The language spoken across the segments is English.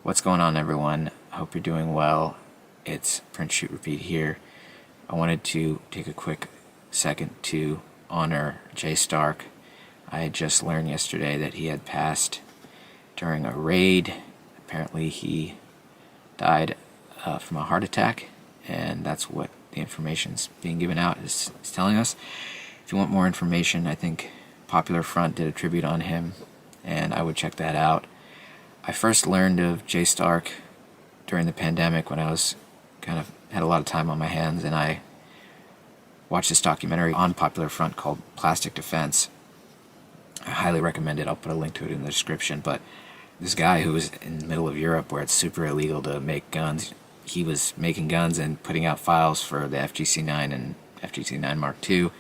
What's going on, everyone? I hope you're doing well. It's Print Shoot Repeat here. I wanted to take a quick second to honor Jay Stark. I had just learned yesterday that he had passed during a raid. Apparently he died from a heart attack, and that's what the information's being given out is telling us. If you want more information, I think Popular Front did a tribute on him, and I would check that out. I first learned of Jay Stark during the pandemic when I was had a lot of time on my hands, and I watched this documentary on Popular Front called Plastic Defense. I highly recommend it. I'll put a link to it in the description. But this guy who was in the middle of Europe where it's super illegal to make guns, he was making guns and putting out files for the FGC-9 and FGC-9 Mark II,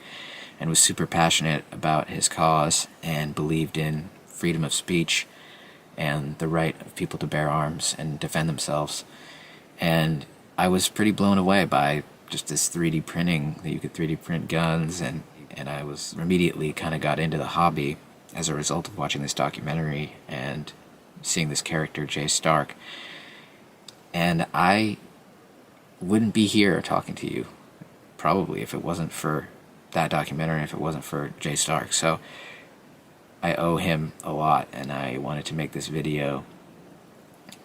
and was super passionate about his cause and believed in freedom of speech and the right of people to bear arms and defend themselves. And I was pretty blown away by just this 3D printing, that you could 3D print guns, and I was immediately kind of got into the hobby as a result of watching this documentary and seeing this character, Jay Stark. And I wouldn't be here talking to you, probably, if it wasn't for that documentary, if it wasn't for Jay Stark. So I owe him a lot, and I wanted to make this video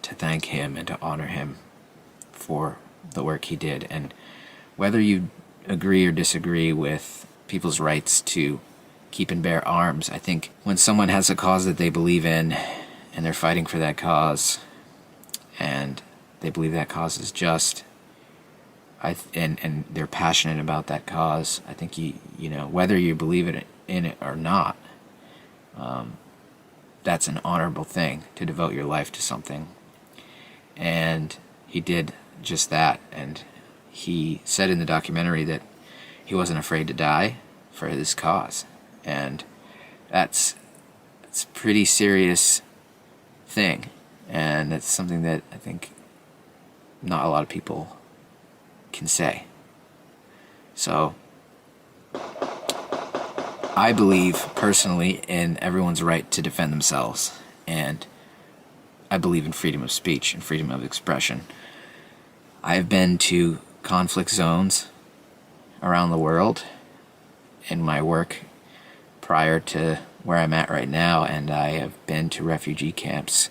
to thank him and to honor him for the work he did. And whether you agree or disagree with people's rights to keep and bear arms, I think when someone has a cause that they believe in and they're fighting for that cause and they believe that cause is just, and they're passionate about that cause, I think you know, whether you believe in it or not, that's an honorable thing, to devote your life to something. And he did just that, and he said in the documentary that he wasn't afraid to die for this cause, and it's a pretty serious thing, and it's something that I think not a lot of people can say. So I believe personally in everyone's right to defend themselves, and I believe in freedom of speech and freedom of expression. I have been to conflict zones around the world in my work prior to where I'm at right now, and I have been to refugee camps,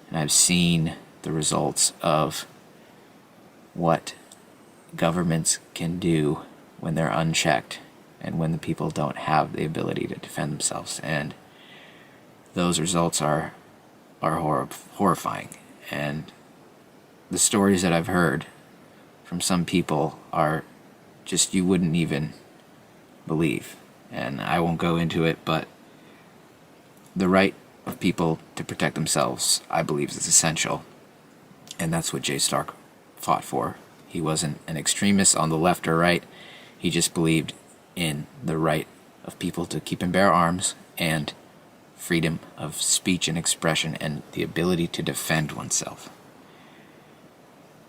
and I've seen the results of what governments can do when they're unchecked and when the people don't have the ability to defend themselves. And those results are horrifying. And the stories that I've heard from some people are just, you wouldn't even believe. And I won't go into it, but the right of people to protect themselves, I believe, is essential. And that's what Jay Stark fought for. He wasn't an extremist on the left or right. He just believed in the right of people to keep and bear arms and freedom of speech and expression and the ability to defend oneself.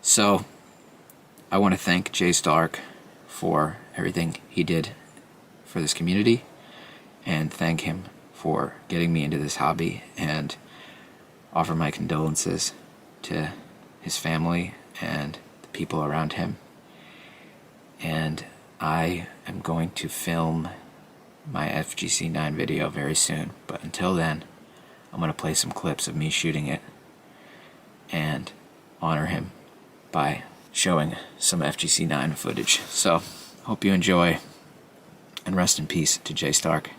So I want to thank Jay Stark for everything he did for this community, and thank him for getting me into this hobby, and offer my condolences to his family and the people around him. And I am going to film my FGC-9 video very soon, but until then, I'm going to play some clips of me shooting it and honor him by showing some FGC-9 footage. So, hope you enjoy, and rest in peace to Jay Stark.